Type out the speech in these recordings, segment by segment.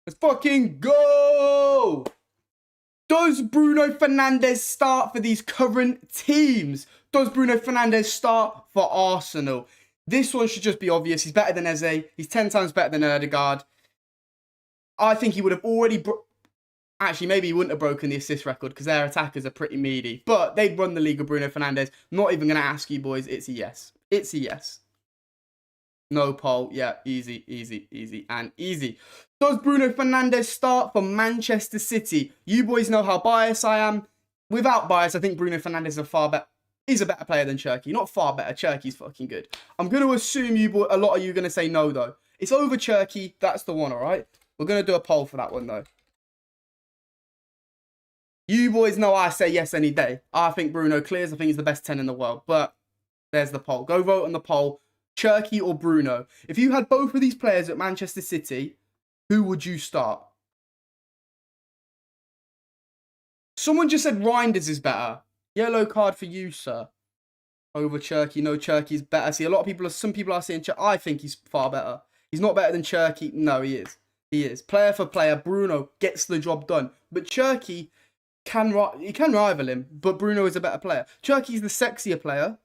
Let's fucking go! Does Bruno Fernandes start for these current teams? Does Bruno Fernandes start for Arsenal? This one should just be obvious. He's better than Eze. He's 10 times better than Ødegaard. I think he would have already... Actually, maybe he wouldn't have broken the assist record because their attackers are pretty meaty. But they'd run the league with Bruno Fernandes. Not even going to ask you, boys. It's a yes. It's a yes. No poll. Yeah, easy, easy, easy, and easy. Does Bruno Fernandes start for Manchester City? You boys know how biased I am. Without bias, I think Bruno Fernandes is a far better... He's a better player than Cherki. Not far better. Cherki's fucking good. I'm going to assume a lot of you are going to say no, though. It's over Cherki. That's the one, all right? We're going to do a poll for that one, though. You boys know I say yes any day. I think Bruno clears. I think he's the best 10 in the world. But there's the poll. Go vote on the poll. Cherki or Bruno. If you had both of these players at Manchester City, who would you start? Someone just said Reinders is better. Yellow card for you, sir. Over Cherki. No, Cherki's better. See, some people are saying I think he's far better. He's not better than Cherki. No, he is. He is. Player for player, Bruno gets the job done. But Cherki can rival him, but Bruno is a better player. Cherki's the sexier player,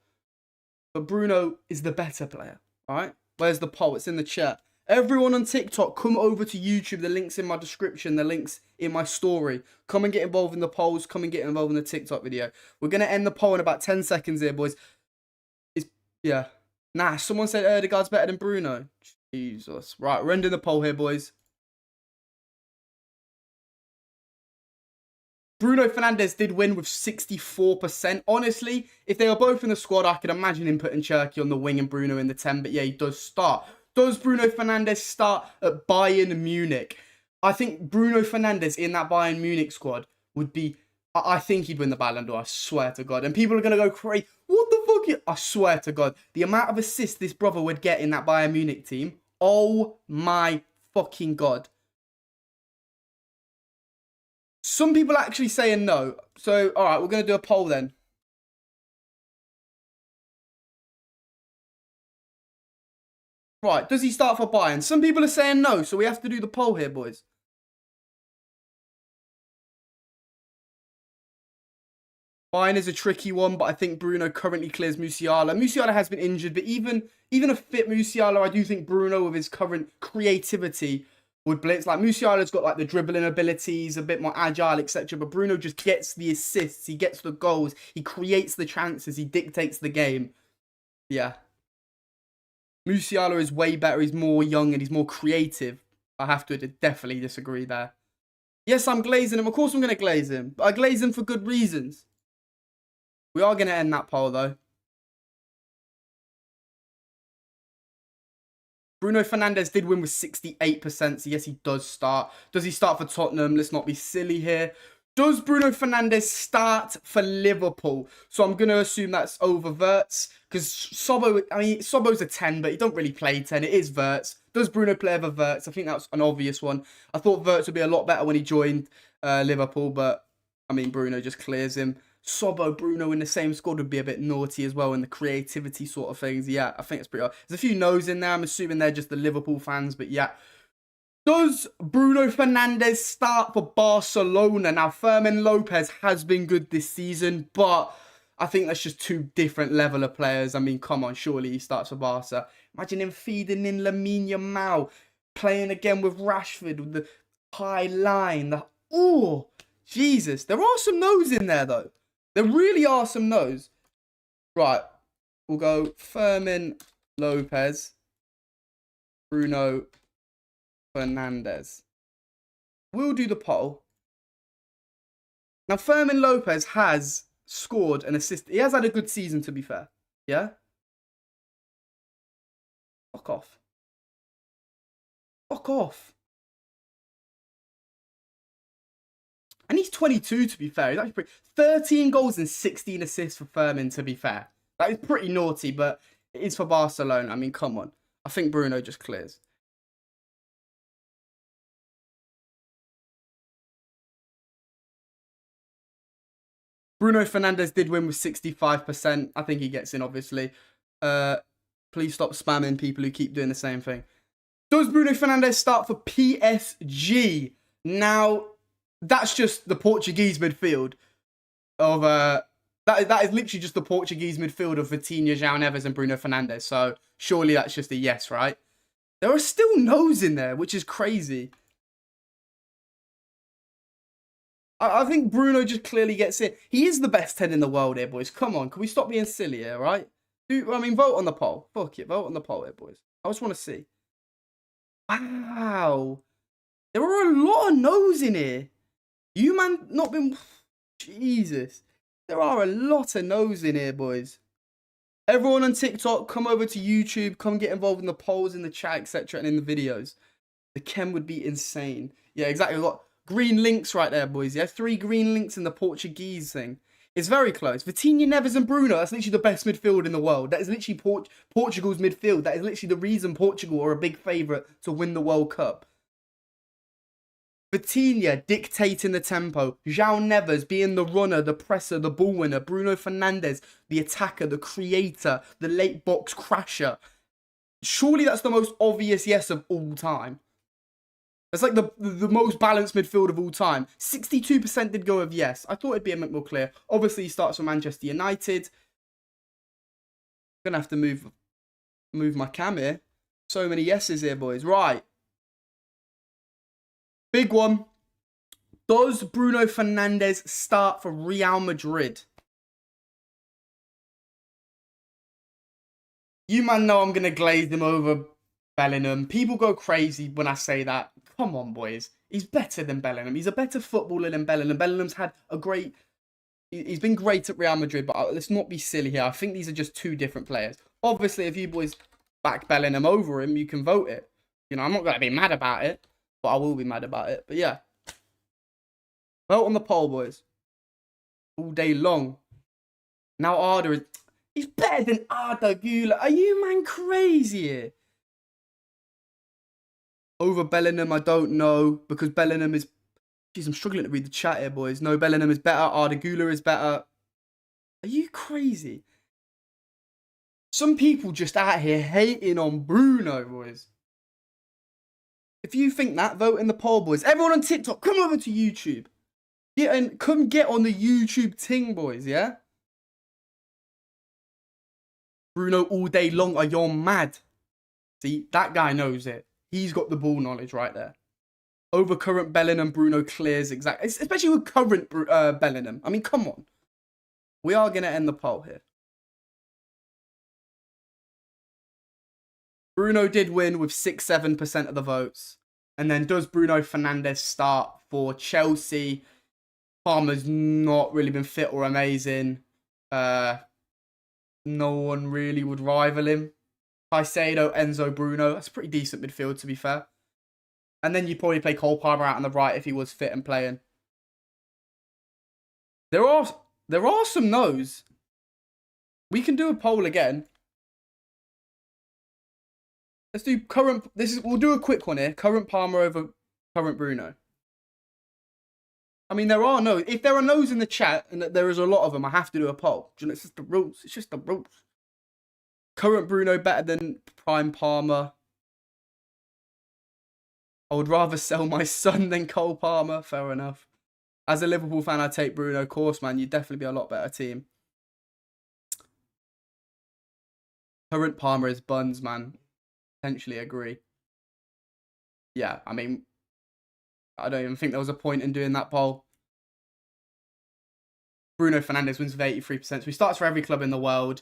but Bruno is the better player. All right? Where's the poll? It's in the chat. Everyone on TikTok, come over to YouTube. The link's in my description. The link's in my story. Come and get involved in the polls. Come and get involved in the TikTok video. We're going to end the poll in about 10 seconds here, boys. Yeah. Nah, someone said Ødegaard's better than Bruno. Jesus. Right, we're ending the poll here, boys. Bruno Fernandes did win with 64%. Honestly, if they were both in the squad, I could imagine him putting Cherki on the wing and Bruno in the 10. But yeah, he does start. Does Bruno Fernandes start at Bayern Munich? I think Bruno Fernandes in that Bayern Munich squad would be... I think he'd win the Ballon d'Or, I swear to God. And people are going to go crazy. What the fuck? I swear to God. The amount of assists this brother would get in that Bayern Munich team. Oh my fucking God. Some people are actually saying no. So, all right, we're going to do a poll then. Right, does he start for Bayern? Some people are saying no, so we have to do the poll here, boys. Bayern is a tricky one, but I think Bruno currently clears Musiala. Musiala has been injured, but even a fit Musiala, I do think Bruno, with his current creativity, would blitz. Like, Musiala's got like the dribbling abilities, a bit more agile, etc. But Bruno just gets the assists, he gets the goals, he creates the chances, he dictates the game. Yeah. Musiala is way better, he's more young and he's more creative. I have to definitely disagree there. Yes, I'm glazing him. Of course I'm going to glaze him. But I glaze him for good reasons. We are going to end that poll, though. Bruno Fernandes did win with 68%, so yes, he does start. Does he start for Tottenham? Let's not be silly here. Does Bruno Fernandes start for Liverpool? So I'm going to assume that's over Wirtz, because Sobo's a 10, but he don't really play 10. It is Wirtz. Does Bruno play over Wirtz? I think that's an obvious one. I thought Wirtz would be a lot better when he joined Liverpool, but, I mean, Bruno just clears him. Sobo, Bruno in the same squad would be a bit naughty as well in the creativity sort of things. Yeah, I think it's pretty hard. There's a few no's in there. I'm assuming they're just the Liverpool fans, but yeah. Does Bruno Fernandes start for Barcelona? Now, Fermin Lopez has been good this season, but I think that's just two different level of players. I mean, come on, surely he starts for Barca. Imagine him feeding in Lamine Yamal, playing again with Rashford, with the high line. Oh, Jesus. There are some no's in there, though. There really are some no's. Right, we'll go Fermin Lopez, Bruno Fernandes. We'll do the poll. Now, Fermin Lopez has scored an assist. He has had a good season, to be fair. Yeah? Fuck off. Fuck off. And he's 22, to be fair. He's actually pretty... 13 goals and 16 assists for Fermin, to be fair. That is pretty naughty, but it is for Barcelona. I mean, come on. I think Bruno just clears. Bruno Fernandes did win with 65%. I think he gets in, obviously. Please stop spamming people who keep doing the same thing. Does Bruno Fernandes start for PSG? Now, that's just the Portuguese midfield of that is literally just the Portuguese midfield of Vitinha, João Neves, and Bruno Fernandes. So surely that's just a yes, right? There are still no's in there, which is crazy. I think Bruno just clearly gets it. He is the best 10 in the world here, boys. Come on, can we stop being silly here, right? Vote on the poll. Fuck it, vote on the poll here, boys. I just want to see. Wow. There are a lot of no's in here. You, man, not been... Jesus. There are a lot of no's in here, boys. Everyone on TikTok, come over to YouTube. Come get involved in the polls, in the chat, etc. and in the videos. The chem would be insane. Yeah, exactly. We've got green links right there, boys. Yeah, 3 green links in the Portuguese thing. It's very close. Vitinha, Neves, and Bruno. That's literally the best midfield in the world. That is literally Portugal's midfield. That is literally the reason Portugal are a big favourite to win the World Cup. Vitinha dictating the tempo. João Neves being the runner, the presser, the ball winner. Bruno Fernandes, the attacker, the creator, the late box crasher. Surely that's the most obvious yes of all time. It's like the most balanced midfield of all time. 62% did go with yes. I thought it'd be a bit more clear. Obviously, he starts for Manchester United. Gonna have to move my cam here. So many yeses here, boys. Right. Big one. Does Bruno Fernandes start for Real Madrid? You man know I'm gonna glaze him over Bellingham. People go crazy when I say that. Come on, boys. He's better than Bellingham. He's a better footballer than Bellingham. Bellingham's had a great... He's been great at Real Madrid, but let's not be silly here. I think these are just 2 different players. Obviously, if you boys back Bellingham over him, you can vote it. You know, I'm not going to be mad about it, but I will be mad about it. But yeah. Vote on the poll, boys. All day long. Now Arda is... He's better than Arda Güler. Are you, man, crazy here? Over Bellingham, I don't know. Because Bellingham is... Jeez, I'm struggling to read the chat here, boys. No, Bellingham is better. Arda Güler is better. Are you crazy? Some people just out here hating on Bruno, boys. If you think that, vote in the poll, boys. Everyone on TikTok, come over to YouTube. Come get on the YouTube ting, boys, yeah? Bruno all day long. Are you mad? See, that guy knows it. He's got the ball knowledge right there. Over current Bellingham, Bruno clears exactly. Especially with current Bellingham. I mean, come on. We are going to end the poll here. Bruno did win with 6-7% of the votes. And then does Bruno Fernandes start for Chelsea? Palmer's not really been fit or amazing. No one really would rival him. Caicedo, Enzo, Bruno. That's a pretty decent midfield, to be fair. And then you'd probably play Cole Palmer out on the right if he was fit and playing. There are some no's. We can do a poll again. Let's do current... We'll do a quick one here. Current Palmer over current Bruno. I mean, there are no's. If there are no's in the chat, and there is a lot of them, I have to do a poll. Do you know, it's just the rules. It's just the rules. Current Bruno better than prime Palmer. I would rather sell my son than Cole Palmer. Fair enough. As a Liverpool fan, I'd take Bruno. Of course, man. You'd definitely be a lot better team. Current Palmer is buns, man. Potentially agree. Yeah, I mean, I don't even think there was a point in doing that poll. Bruno Fernandes wins with 83%. So he starts for every club in the world.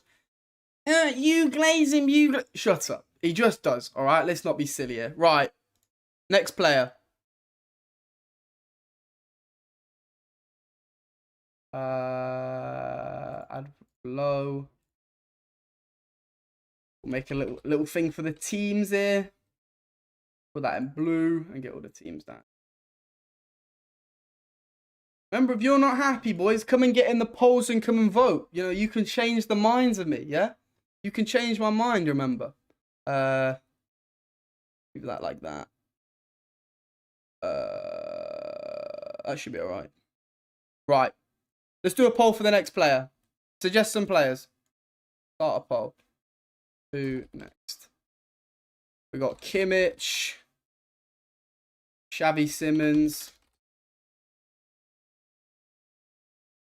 You glaze him, shut up. He just does, all right? Let's not be silly here. Right. Next player. Add below. We'll make a little thing for the teams here. Put that in blue and get all the teams down. Remember, if you're not happy, boys, come and get in the polls and come and vote. You know, you can change the minds of me, yeah? You can change my mind, remember. Leave that like that. That should be alright. Right. Let's do a poll for the next player. Suggest some players. Start a poll. Who next? We got Kimmich. Xavi Simons.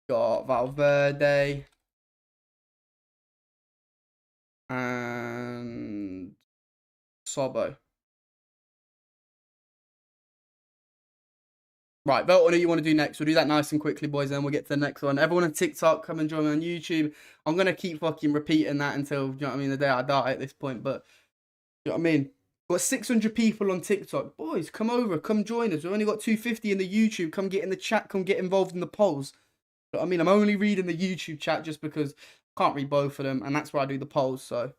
Got Valverde. And Sobo. Right, vote on who you want to do next. We'll do that nice and quickly, boys, and then we'll get to the next one. Everyone on TikTok, come and join me on YouTube. I'm going to keep fucking repeating that until, you know what I mean, the day I die at this point. But, you know what I mean? We've got 600 people on TikTok. Boys, come over, come join us. We've only got 250 in the YouTube. Come get in the chat, come get involved in the polls. You know what I mean? I'm only reading the YouTube chat just because I can't read both of them, and that's where I do the polls, so.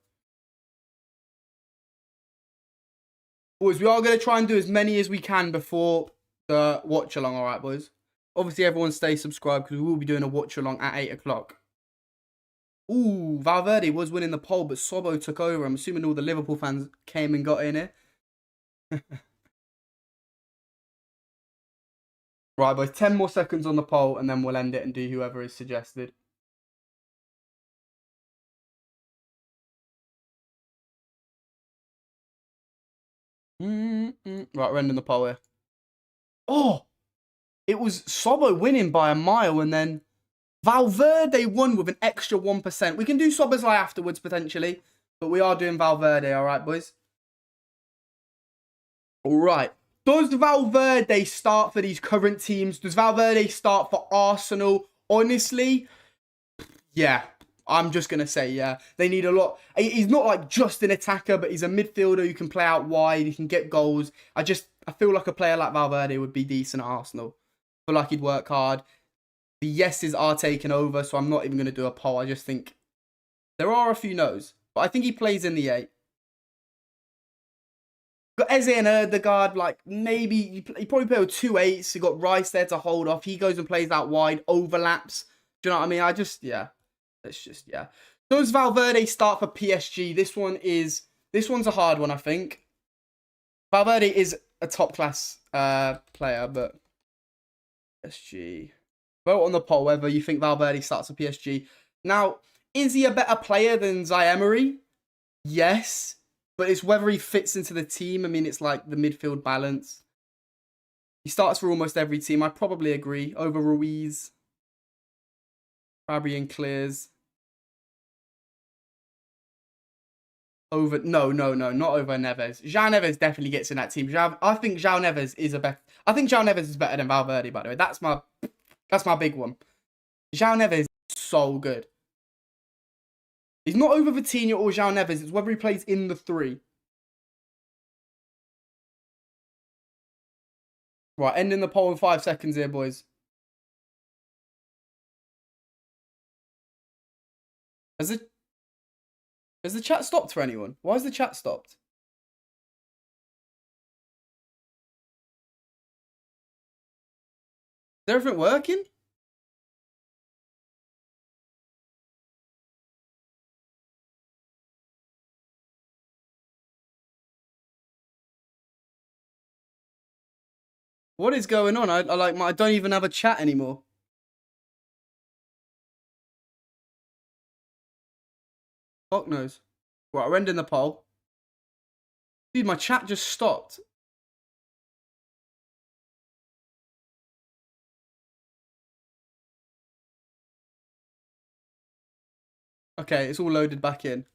Boys, we are going to try and do as many as we can before the watch along, alright, boys? Obviously, everyone stay subscribed because we will be doing a watch along at 8 o'clock. Ooh, Valverde was winning the poll, but Sobo took over. I'm assuming all the Liverpool fans came and got in here. Right, boys, 10 more seconds on the poll, and then we'll end it and do whoever is suggested. Right, we're ending the poll here. Oh, it was Sobo winning by a mile, and then Valverde won with an extra 1%. We can do Szoboszlai afterwards, potentially, but we are doing Valverde, all right, boys? All right. Does Valverde start for these current teams? Does Valverde start for Arsenal? Honestly, yeah. I'm just going to say, yeah. They need a lot. He's not like just an attacker, but he's a midfielder who can play out wide. He can get goals. I feel like a player like Valverde would be decent at Arsenal. I feel like he'd work hard. The yeses are taking over, so I'm not even going to do a poll. I just think there are a few no's, but I think he plays in the 8. Got Eze and Erdegaard, like maybe he probably play with 2 8s. You got Rice there to hold off. He goes and plays out wide, overlaps. Do you know what I mean? Yeah. Let's just, yeah. Does Valverde start for PSG? This one's a hard one, I think. Valverde is a top class player, but PSG. Vote on the poll whether you think Valverde starts for PSG. Now, is he a better player than Zaire? Yes. But it's whether he fits into the team. I mean, it's like the midfield balance. He starts for almost every team. I probably agree. Over Ruiz. Fabian clears. Over... No, not over Neves. João Neves definitely gets in that team. I think João Neves is I think João Neves is better than Valverde, by the way. That's my big one. João Neves is so good. He's not over Vitinha or João Neves. It's whether he plays in the 3. Right, ending the poll in 5 seconds here, boys. Has the chat stopped for anyone? Why has the chat stopped? Is everything working? What is going on? I don't even have a chat anymore. Fuck knows. Right, we're ending the poll. Dude, my chat just stopped. Okay, it's all loaded back in.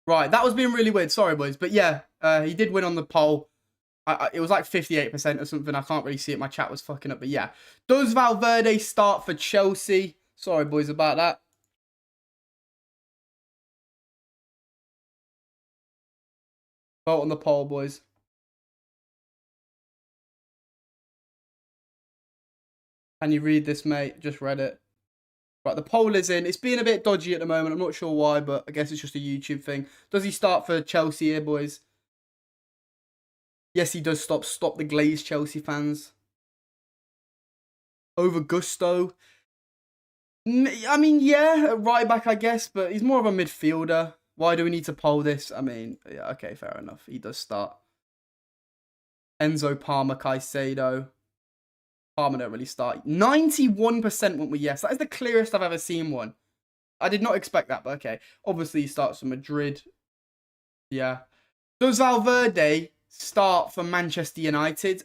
Right, that was being really weird. Sorry, boys. But yeah, he did win on the poll. It was like 58% or something. I can't really see it. My chat was fucking up. But yeah. Does Valverde start for Chelsea? Sorry, boys, about that. Vote on the poll, boys. Can you read this, mate? Just read it. Right, the poll is in. It's being a bit dodgy at the moment. I'm not sure why, but I guess it's just a YouTube thing. Does he start for Chelsea here, boys? Yes, he does stop the glazed Chelsea fans. Over Gusto. I mean, yeah, right back, I guess, but he's more of a midfielder. Why do we need to poll this? I mean, yeah, okay, fair enough. He does start. Enzo, Palmer, Caicedo. Palmer don't really start. 91% went with yes. That is the clearest I've ever seen one. I did not expect that, but okay. Obviously, he starts for Madrid. Yeah. Does Valverde start for Manchester United?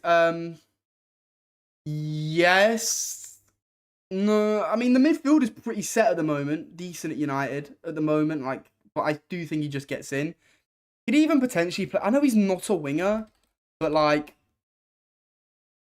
Yes. No, I mean, the midfield is pretty set at the moment. Decent at United at the moment. Like, but I do think he just gets in. Could even potentially play. I know he's not a winger, but like,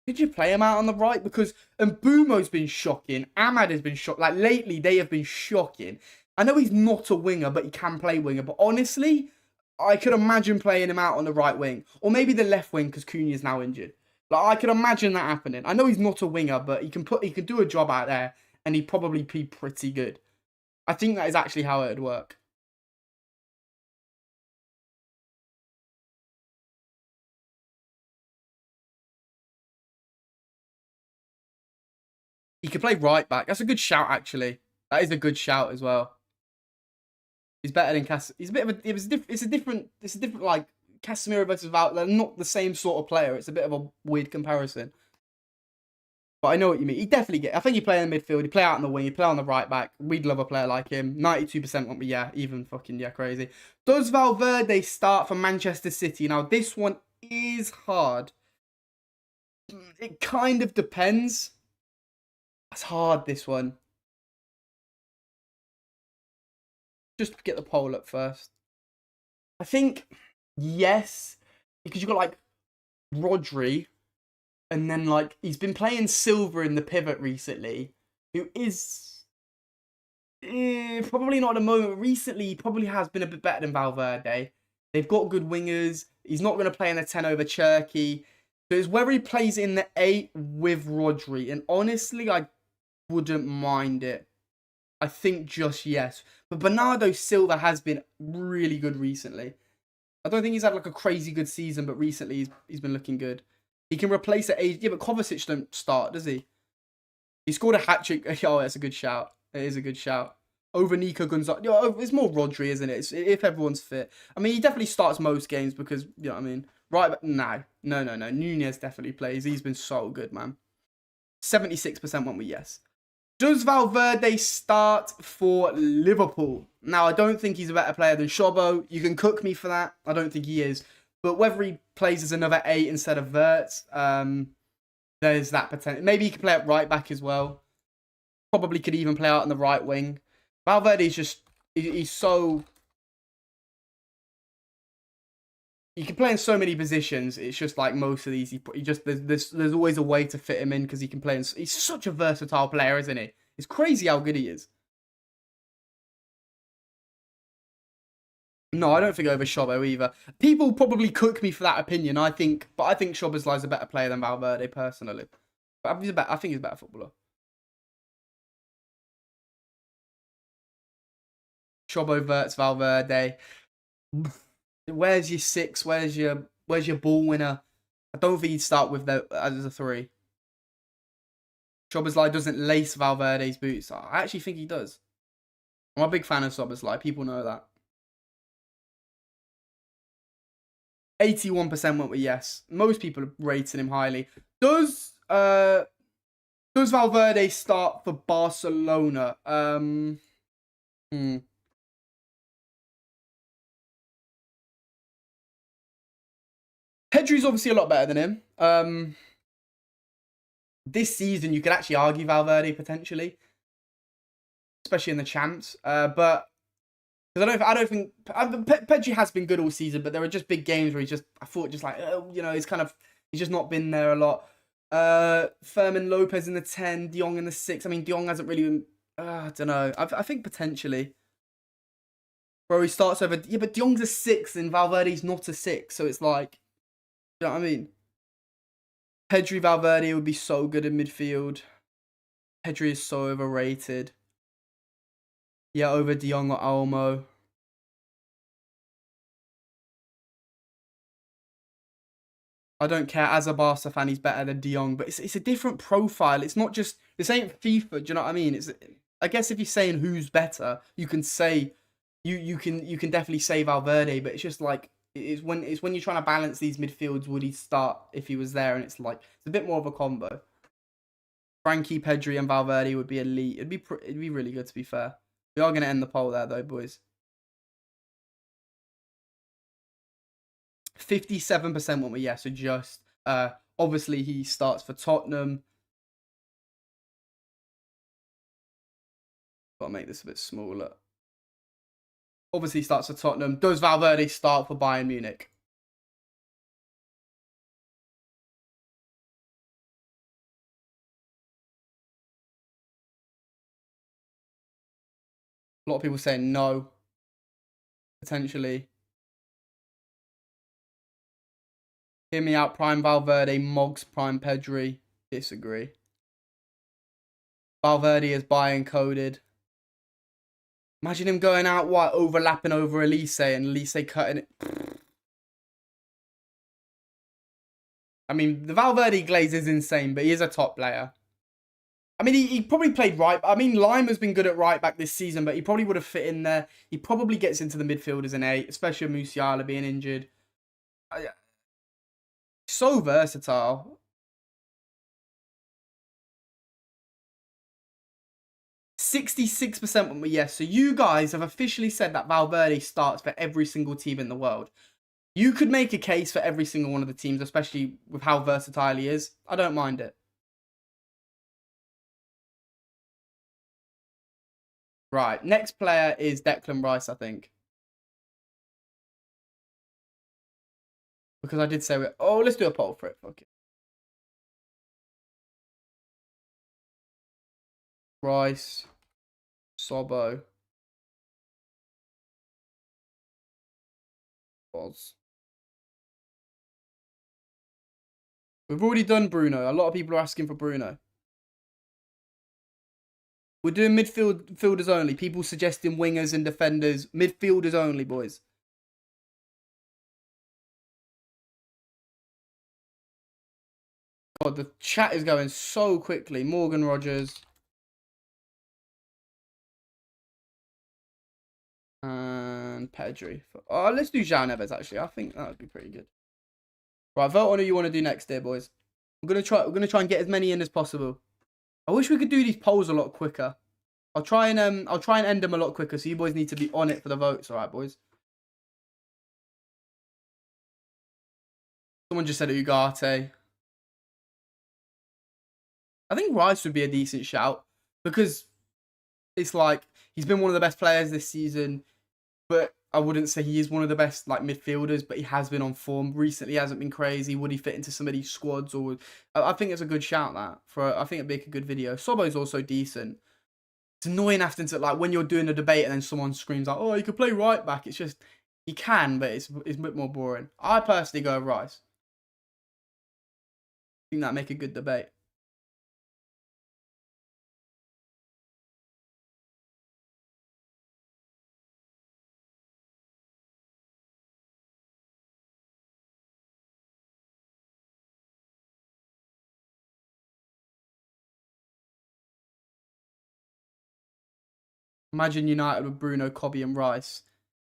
could you play him out on the right? Because Mbumo's been shocking. Ahmad has been shocking. Like, lately, they have been shocking. I know he's not a winger, but he can play winger. But honestly, I could imagine playing him out on the right wing. Or maybe the left wing, because Cunha's now injured. Like, I could imagine that happening. I know he's not a winger, but he can do a job out there, and he'd probably be pretty good. I think that is actually how it would work. He could play right back. That's a good shout, actually. That is a good shout as well. He's better than Cas. He's a bit of a. It's a different like Casemiro versus Val. They're not the same sort of player. It's a bit of a weird comparison. But I know what you mean. He definitely get. I think he play in the midfield. He play out on the wing. He play on the right back. We'd love a player like him. 92% won't be even fucking crazy. Does Valverde start for Manchester City? Now this one is hard. It kind of depends. It's hard, this one. Just get the poll up first. I think yes, because you've got like Rodri, and then like he's been playing Silva in the pivot recently, who is probably not at the moment. Recently, he probably has been a bit better than Valverde. They've got good wingers. He's not going to play in the 10 over Cherky. So it's whether he plays in the 8 with Rodri. And honestly, I wouldn't mind it. I think just yes. But Bernardo Silva has been really good recently. I don't think he's had like a crazy good season, but recently he's been looking good. He can replace it. Yeah, but Kovacic don't start, does he? He scored a hat-trick. Oh, that's a good shout. It is a good shout. Over Nico Gonzalez. It's more Rodri, isn't it? If everyone's fit. I mean, he definitely starts most games because, you know what I mean? Right, but no. Nunez definitely plays. He's been so good, man. 76% went with yes. Does Valverde start for Liverpool? Now, I don't think he's a better player than Szobo. You can cook me for that. I don't think he is. But whether he plays as another 8 instead of Wirtz, there's that potential. Maybe he could play at right back as well. Probably could even play out on the right wing. Valverde's just, he's so... He can play in so many positions. It's just like most of these, he just there's always a way to fit him in because he can play. He's such a versatile player, isn't he? It's crazy how good he is. No, I don't think over Szobo either. People probably cook me for that opinion. I think Szoboszlai's a better player than Valverde personally. But I think he's a better footballer. Szobo, Wirtz, Valverde. Where's your 6? Where's your ball winner? I don't think he'd start with that as a 3. Szoboszlai doesn't lace Valverde's boots. I actually think he does. I'm a big fan of Szoboszlai. People know that. 81% went with yes. Most people are rating him highly. Does Valverde start for Barcelona? Pedri's obviously a lot better than him. This season, you could actually argue Valverde potentially, especially in the champs. But because I don't think Pedri has been good all season, but there are just big games where he's just not been there a lot. Fermin Lopez in the 10, De Jong in the 6. I mean, De Jong hasn't really been. I don't know. I think potentially. Bro, he starts over. Yeah, but De Jong's a 6 and Valverde's not a 6, so it's like. You know what I mean? Pedri Valverde would be so good in midfield. Pedri is so overrated. Yeah, over De Jong or Olmo. I don't care. As a Barca fan, he's better than De Jong, but it's a different profile. It's not just this ain't FIFA. Do you know what I mean? I guess if you're saying who's better, you can say you can definitely say Valverde, but it's just like it's when you're trying to balance these midfields. Would he start if he was there? And it's like it's a bit more of a combo. Frankie, Pedri, and Valverde would be elite. It'd be really good, to be fair. We are going to end the poll there, though, boys. 57% went with yes, so just. Obviously, he starts for Tottenham. Got to make this a bit smaller. Obviously, he starts for Tottenham. Does Valverde start for Bayern Munich? A lot of people saying no. Potentially. Hear me out. Prime Valverde. Moggs Prime Pedri. Disagree. Valverde is Bayern coded. Imagine him going out wide, overlapping over Elise, and Elise cutting it. I mean, the Valverde glaze is insane, but he is a top player. I mean, he probably played right. I mean, Lima's been good at right back this season, but he probably would have fit in there. He probably gets into the midfielders in 8, especially with Musiala being injured. So versatile. 66% went with yes. So you guys have officially said that Valverde starts for every single team in the world. You could make a case for every single one of the teams, especially with how versatile he is. I don't mind it. Right, next player is Declan Rice, I think. Because I did say, oh, let's do a poll for it. Fuck it. Rice, Sobo, was. We've already done Bruno. A lot of people are asking for Bruno. We're doing midfielders only. People suggesting wingers and defenders. Midfielders only, boys. God, the chat is going so quickly. Morgan Rogers. And Pedri. Oh, let's do João Neves, actually. I think that would be pretty good. Right, vote on who you want to do next there, boys. We're gonna try and get as many in as possible. I wish we could do these polls a lot quicker. I'll try and end them a lot quicker, so you boys need to be on it for the votes, alright, boys? Someone just said Ugarte. I think Rice would be a decent shout, because it's like he's been one of the best players this season, but I wouldn't say he is one of the best like midfielders, but he has been on form recently. He hasn't been crazy. Would he fit into some of these squads? Or I think it's a good shout that I think it'd make a good video. Sobo's also decent. It's annoying having to like when you're doing a debate and then someone screams like, "Oh, you could play right back." It's just you can, but it's a bit more boring. I personally go Rice. I think that'd make a good debate. Imagine United with Bruno, Kobe, and Rice.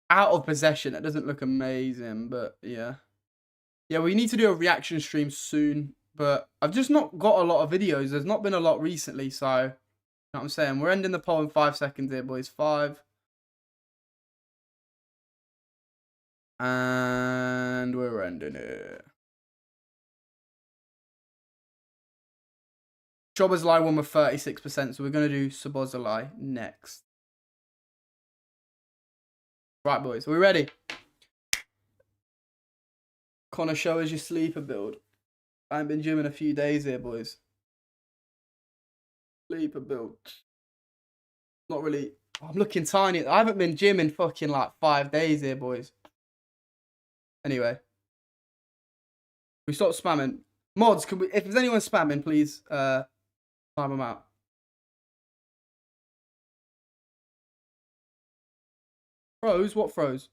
Out of possession, it doesn't look amazing, but yeah. Yeah, we need to do a reaction stream soon, but I've just not got a lot of videos. There's not been a lot recently, so you know what I'm saying? We're ending the poll in 5 seconds here, boys. 5. And we're ending it. Szoboszlai won with 36%, so we're going to do Szoboszlai next. Right, boys, are we ready? Connor, show us your sleeper build. I haven't been gymming a few days here, boys. Sleeper build. Not really. Oh, I'm looking tiny. I haven't been gymming fucking like 5 days here, boys. Anyway. We stop spamming. Mods, can we, if there's anyone spamming, please time them out. Froze? What froze?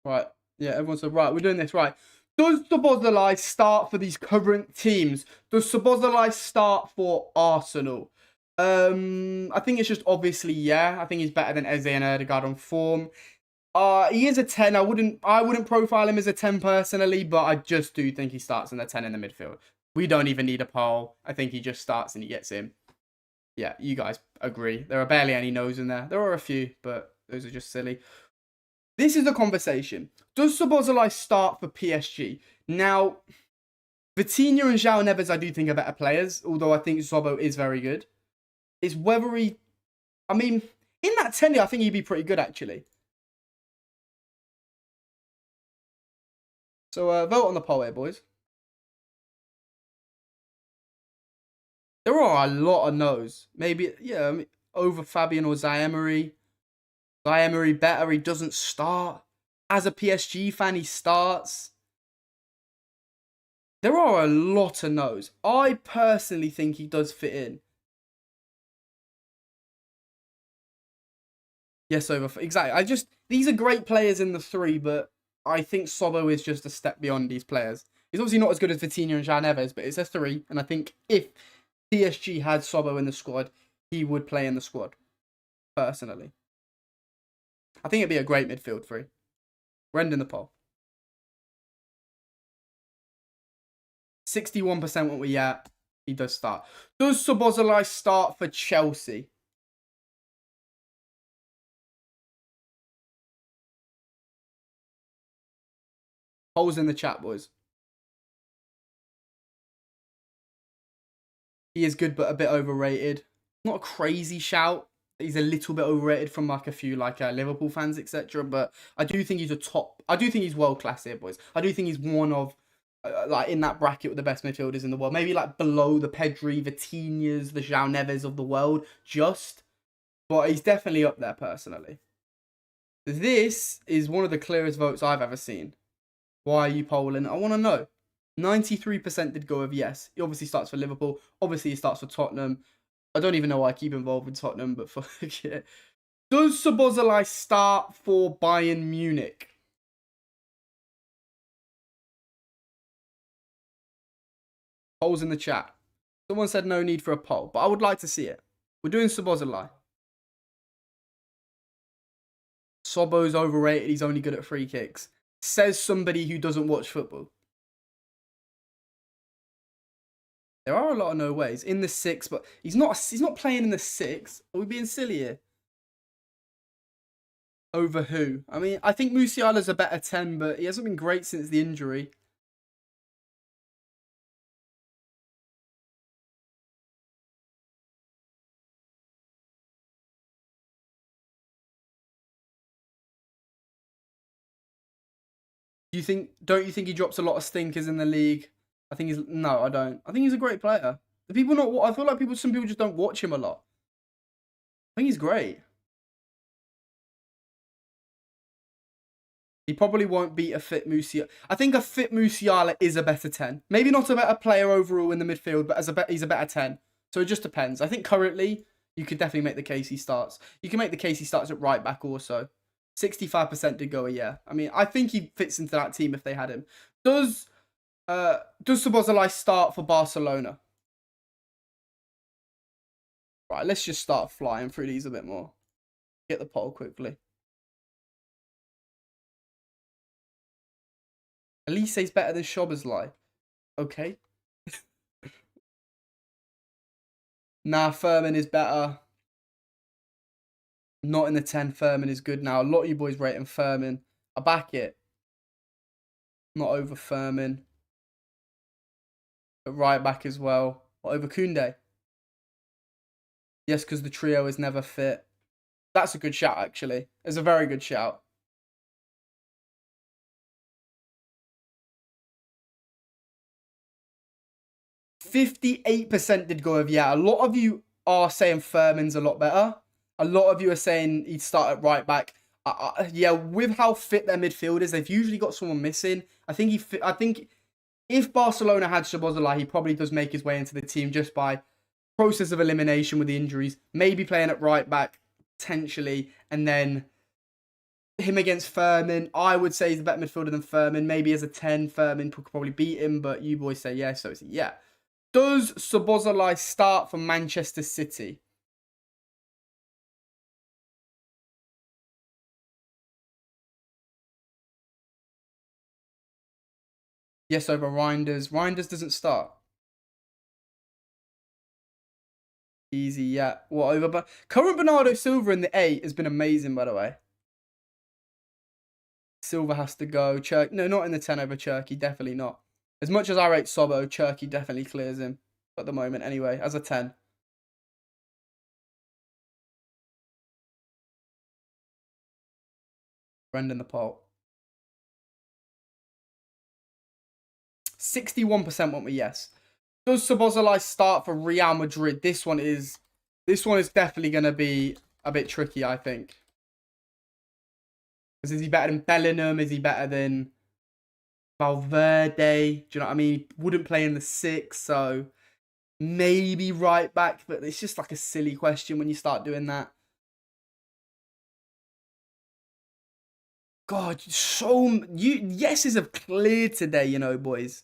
Right. Yeah, everyone said, right, we're doing this. Right. Does Szoboszlai start for these current teams? Does Szoboszlai start for Arsenal? I think it's just obviously, yeah. I think he's better than Eze and Ødegaard on form. He is a 10. I wouldn't profile him as a 10 personally, but I just do think he starts in the 10 in the midfield. We don't even need a poll. I think he just starts and he gets in. Yeah, you guys agree. There are barely any no's in there. There are a few, but those are just silly. This is the conversation. Does Szoboszlai start for PSG? Now, Vitinha and João Neves, I do think are better players, although I think Zobo is very good. It's whether he... I mean, in that 10, I think he'd be pretty good, actually. So, vote on the poll here, boys. There are a lot of no's. Maybe, yeah, I mean, over Fabian or Zaemery. Zaemery better, he doesn't start. As a PSG fan, he starts. There are a lot of no's. I personally think he does fit in. Yes, over. Exactly. These are great players in the 3, but I think Sobo is just a step beyond these players. He's obviously not as good as Vitinha and João Neves, but it's a 3. And I think if PSG had Sobo in the squad, he would play in the squad. Personally. I think it'd be a great midfield 3. We're ending the poll. 61% what we at. He does start. Does Szoboszlai start for Chelsea? Polls in the chat, boys. He is good, but a bit overrated. Not a crazy shout. He's a little bit overrated from like a few Liverpool fans, etc. But I do think he's a top. I do think he's world class here, boys. I do think he's one of like in that bracket with the best midfielders in the world. Maybe like below the Pedri, Vitinhas, the João Neves of the world. But he's definitely up there personally. This is one of the clearest votes I've ever seen. Why are you polling? I want to know. 93% did go with yes. He obviously starts for Liverpool. Obviously, he starts for Tottenham. I don't even know why I keep involved with Tottenham, but fuck it. Does Szoboszlai start for Bayern Munich? Polls in the chat. Someone said no need for a poll, but I would like to see it. We're doing Szoboszlai. Sobo's overrated. He's only good at free kicks. Says somebody who doesn't watch football. There are a lot of no ways in the 6, but he's not playing in the 6. Are we being silly here? Over who? I mean, I think Musiala's a better 10, but he hasn't been great since the injury. Don't you think he drops a lot of stinkers in the league? No, I don't. I think he's a great player. I feel like some people just don't watch him a lot. I think he's great. He probably won't beat a fit Musiala. I think a fit Musiala is a better 10. Maybe not a better player overall in the midfield, but he's a better 10. So it just depends. I think currently, you could definitely make the case he starts. You can make the case he starts at right back also. 65% did go a yeah. I mean, I think he fits into that team if they had him. Does Szoboszlai start for Barcelona? Right, let's just start flying through these a bit more. Get the poll quickly. Elise's better than Szoboszlai. Okay. Nah, Furman is better. Not in the 10. Furman is good now. A lot of you boys rating Furman. I back it. Not over Furman. But right back as well. What, over Koundé? Yes, because the trio is never fit. That's a good shout, actually. It's a very good shout. %58% did go with yeah. A lot of you are saying Furman's a lot better. A lot of you are saying he'd start at right back. Yeah, with how fit their midfielders, they've usually got someone missing. I think if Barcelona had Szoboszlai, he probably does make his way into the team just by process of elimination with the injuries. Maybe playing at right back, potentially, and then him against Furman. I would say he's a better midfielder than Furman. Maybe as a 10, Furman could probably beat him, but you boys say yes, so it's a yeah. Does Szoboszlai start for Manchester City? Yes, over Reinders. Reinders doesn't start. Easy, yeah. What over? But current Bernardo Silva in the 8 has been amazing, by the way. Silva has to go. No, not in the 10 over Cherky. Definitely not. As much as I rate Sobo, Cherky definitely clears him at the moment. Anyway, as a 10. Brendan the Pole. 61% want me yes. Does Szoboszlai start for Real Madrid? This one is definitely going to be a bit tricky, I think. Because is he better than Bellingham? Is he better than Valverde? Do you know what I mean? He wouldn't play in the 6, so maybe right back. But it's just like a silly question when you start doing that. God, yeses have cleared today, you know, boys.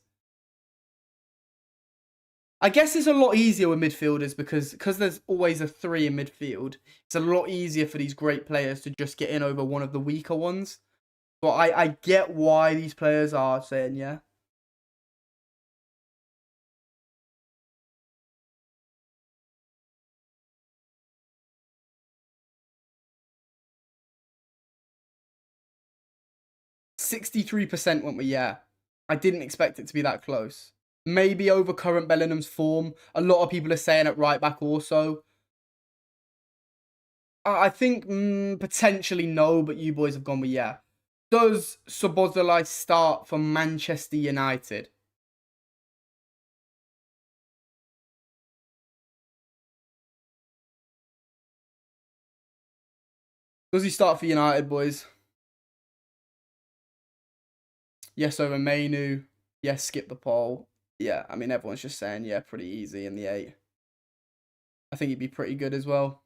I guess it's a lot easier with midfielders because there's always a 3 in midfield. It's a lot easier for these great players to just get in over one of the weaker ones. But I get why these players are saying yeah. %63% went with yeah. I didn't expect it to be that close. Maybe over current Bellingham's form. A lot of people are saying at right back also. I think potentially no, but you boys have gone with yeah. Does Szoboszlai start for Manchester United? Does he start for United, boys? Yes over Mainu. Yes, skip the poll. Yeah, I mean, everyone's just saying, yeah, pretty easy in the 8. I think he'd be pretty good as well.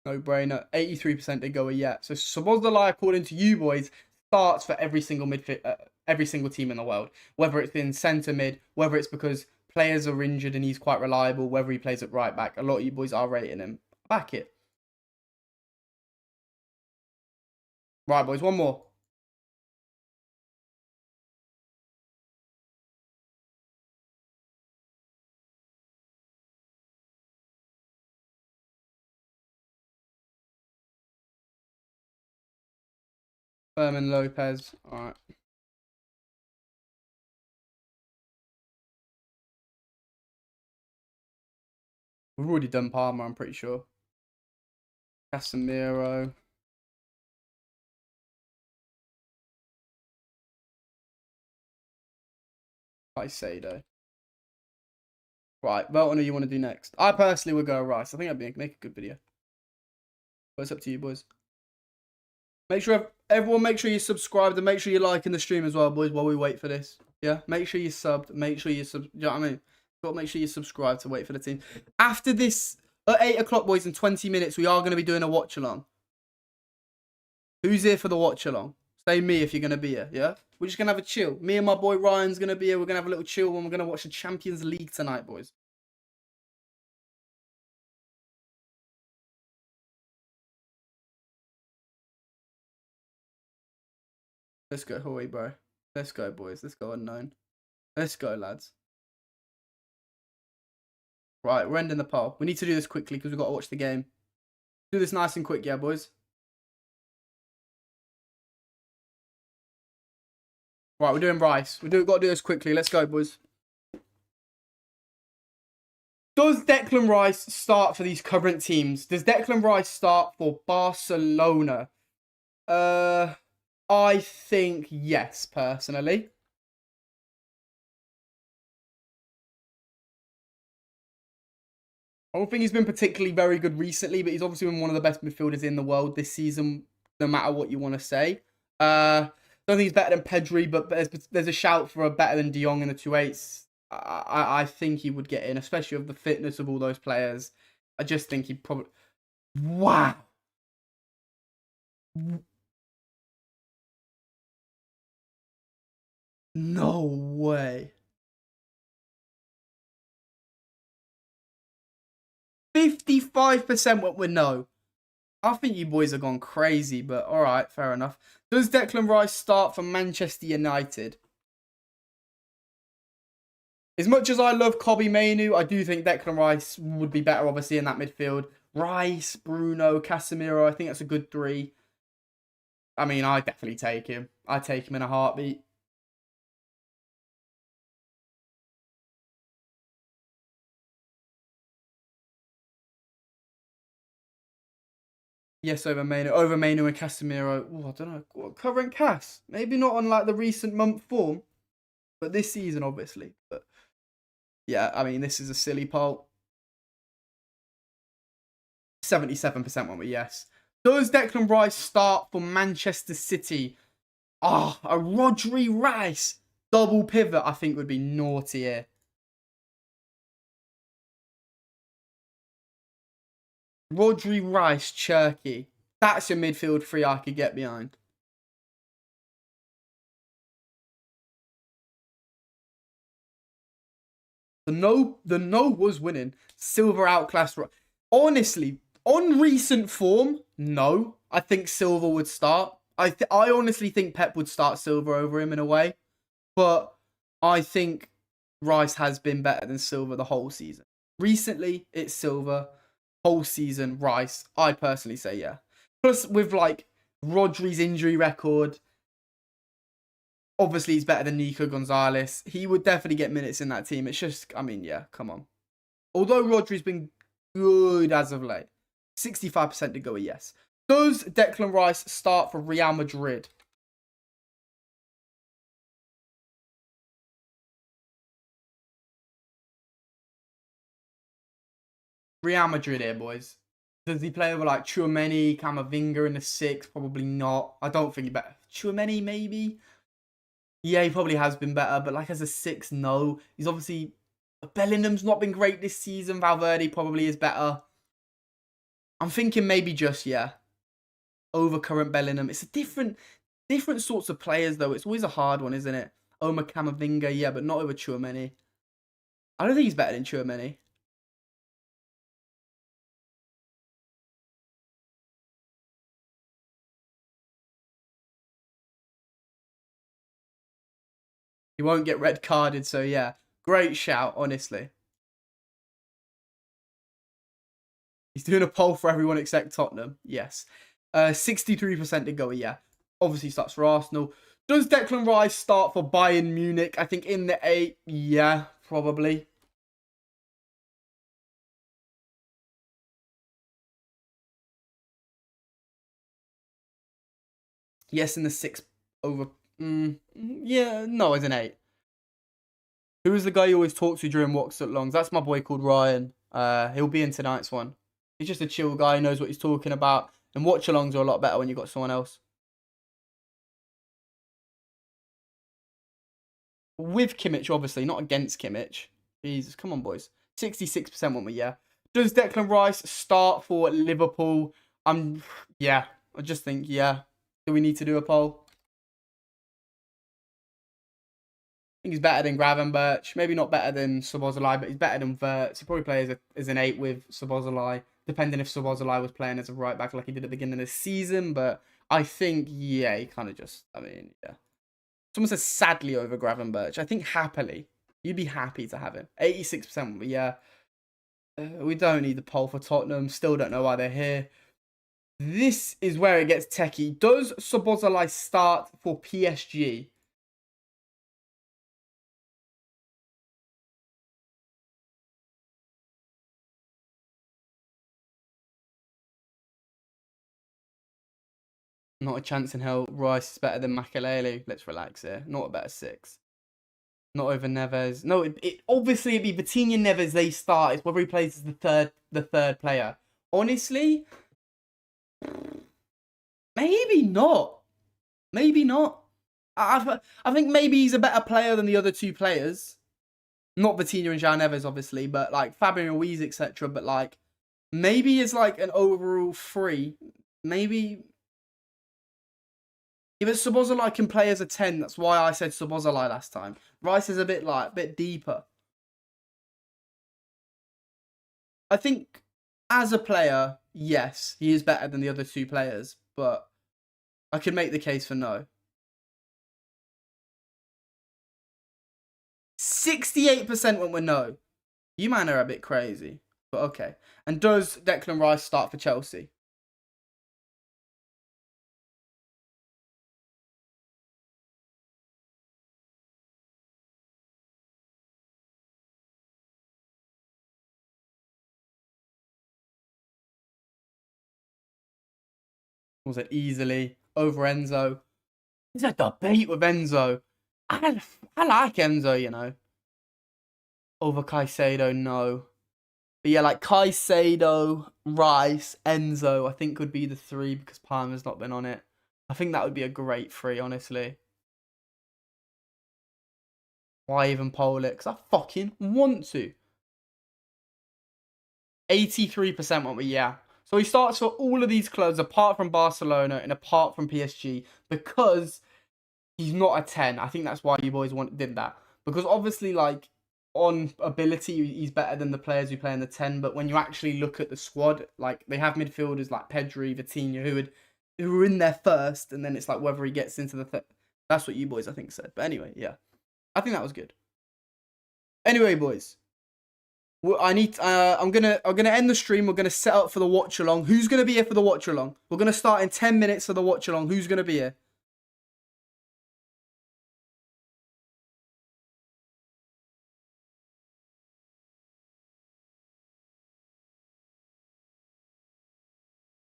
No brainer. 83% did go with yeah. So Szoboszlai, according to you boys, starts for every single every single team in the world. Whether it's in centre mid, whether it's because players are injured and he's quite reliable, whether he plays at right back. A lot of you boys are rating him. Back it. Right, boys, one more. Fermin Lopez. All right. We've already done Palmer, I'm pretty sure. Casemiro. Caicedo. Right, Velton, who you want to do next? I personally would go Rice. I think that'd make a good video. But it's up to you, boys. Make sure everyone make sure you subscribe and make sure you're liking the stream as well, boys, while we wait for this. Yeah, make sure you subbed. Make sure you sub. You know what I mean? Got to make sure you subscribe to wait for the team. After this, at 8 o'clock, boys, in 20 minutes, we are going to be doing a watch along. Who's here for the watch along? Say me if you're going to be here. Yeah, we're just going to have a chill. Me and my boy Ryan's going to be here. We're going to have a little chill and we're going to watch the Champions League tonight, boys. Let's go, Hawaii, bro. Let's go, boys. Let's go, unknown. Let's go, lads. Right, we're ending the poll. We need to do this quickly because we've got to watch the game. Do this nice and quick, yeah, boys? Right, we're doing Rice. We've got to do this quickly. Let's go, boys. Does Declan Rice start for these current teams? Does Declan Rice start for Barcelona? I think yes, personally. I don't think he's been particularly very good recently, but he's obviously been one of the best midfielders in the world this season, no matter what you want to say. Don't think he's better than Pedri, but there's a shout for a better than De Jong in the 2-8s. I think he would get in, especially with the fitness of all those players. I just think he probably... Wow. No way. 55% went with no. I think you boys have gone crazy, but all right, fair enough. Does Declan Rice start for Manchester United? As much as I love Kobe Mainu, I do think Declan Rice would be better, obviously, in that midfield. Rice, Bruno, Casemiro, I think that's a good 3. I mean, I'd definitely take him. I'd take him in a heartbeat. Yes, over Mainu. Over Mainu and Casemiro. Oh, I don't know. Current Cas. Maybe not on like the recent month form. But this season, obviously. But yeah, I mean, this is a silly poll. 77% went with yes. Does Declan Rice start for Manchester City? Ah, a Rodri Rice double pivot, I think, would be naughty here. Rodri Rice, Cherky. That's a midfield 3 I could get behind. The no was winning. Silva outclassed. Honestly, on recent form, no. I think Silva would start. I honestly think Pep would start Silva over him in a way. But I think Rice has been better than Silva the whole season. Recently, it's Silva. Whole season, Rice. I'd personally say yeah. Plus, with like Rodri's injury record, obviously he's better than Nico Gonzalez. He would definitely get minutes in that team. It's just, I mean, yeah, come on. Although Rodri's been good as of late, 65% to go a yes. Does Declan Rice start for Real Madrid? Real Madrid here, boys. Does he play over like Tchouaméni, Camavinga in the 6? Probably not. I don't think he better. Tchouaméni, maybe? Yeah, he probably has been better, but like as a 6, no. He's obviously... Bellingham's not been great this season. Valverde probably is better. I'm thinking maybe just, yeah, over current Bellingham. It's a different sorts of players, though. It's always a hard one, isn't it? Omar Camavinga, yeah, but not over Tchouaméni. I don't think he's better than Tchouaméni. He won't get red carded, so yeah. Great shout, honestly. He's doing a poll for everyone except Tottenham. Yes. 63% to go, yeah. Obviously starts for Arsenal. Does Declan Rice start for Bayern Munich? I think in the 8, yeah, probably. Yes, in the 6 over. Yeah, no, as an 8. Who is the guy you always talk to during walks at longs? That's my boy called Ryan. He'll be in tonight's one. He's just a chill guy, knows what he's talking about. And watch alongs are a lot better when you've got someone else. With Kimmich, obviously, not against Kimmich. Jesus, come on, boys. 66% want me, yeah. Does Declan Rice start for Liverpool? Yeah. I just think, yeah. Do we need to do a poll? I think he's better than Gravenberch. Maybe not better than Szoboszlai, but he's better than Wirtz. He probably plays as an 8 with Szoboszlai, depending if Szoboszlai was playing as a right back like he did at the beginning of the season. But I think, yeah, he kind of just, I mean, yeah. Someone says sadly over Gravenberch. I think happily. You'd be happy to have him. 86%, but yeah. We don't need the poll for Tottenham. Still don't know why they're here. This is where it gets techie. Does Szoboszlai start for PSG? Not a chance in hell. Rice is better than Makelele. Let's relax here. Not a better 6. Not over Neves. No, obviously it'd be Vitinha Neves they start. It's whether he plays as the third player. Honestly, maybe not. Maybe not. I think maybe he's a better player than the other 2 players. Not Vitinha and João Neves, obviously, but like Fabian Ruiz, etc. But like, maybe it's like an overall 3. Maybe. Yeah, but Szoboszlai can play as a 10. That's why I said Szoboszlai last time. Rice is a bit deeper. I think as a player, yes, he is better than the other 2 players, but I could make the case for no. 68% went with no. You man are a bit crazy, but okay. And does Declan Rice start for Chelsea? Was it easily over Enzo? There's a debate with Enzo. I like Enzo, you know. Over Caicedo, no. But yeah, like Caicedo, Rice, Enzo, I think would be the three because Palmer's not been on it. I think that would be a great three, honestly. Why even poll it? Because I fucking want to. 83% went with yeah. So he starts for all of these clubs apart from Barcelona and apart from PSG because he's not a 10. I think that's why you boys did that. Because obviously, like, on ability, he's better than the players who play in the 10. But when you actually look at the squad, like, they have midfielders like Pedri, Vitinha, who were in there first. And then it's like whether he gets into the... That's what you boys, I think, said. But anyway, yeah. I think that was good. Anyway, boys. I'm gonna end the stream. We're gonna set up for the watch along. Who's gonna be here for the watch along? We're gonna start in 10 minutes for the watch along. Who's gonna be here?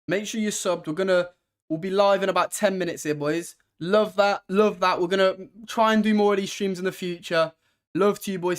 Make sure you're subbed. We'll be live in about 10 minutes here, boys. Love that. Love that. We're gonna try and do more of these streams in the future. Love to you, boys.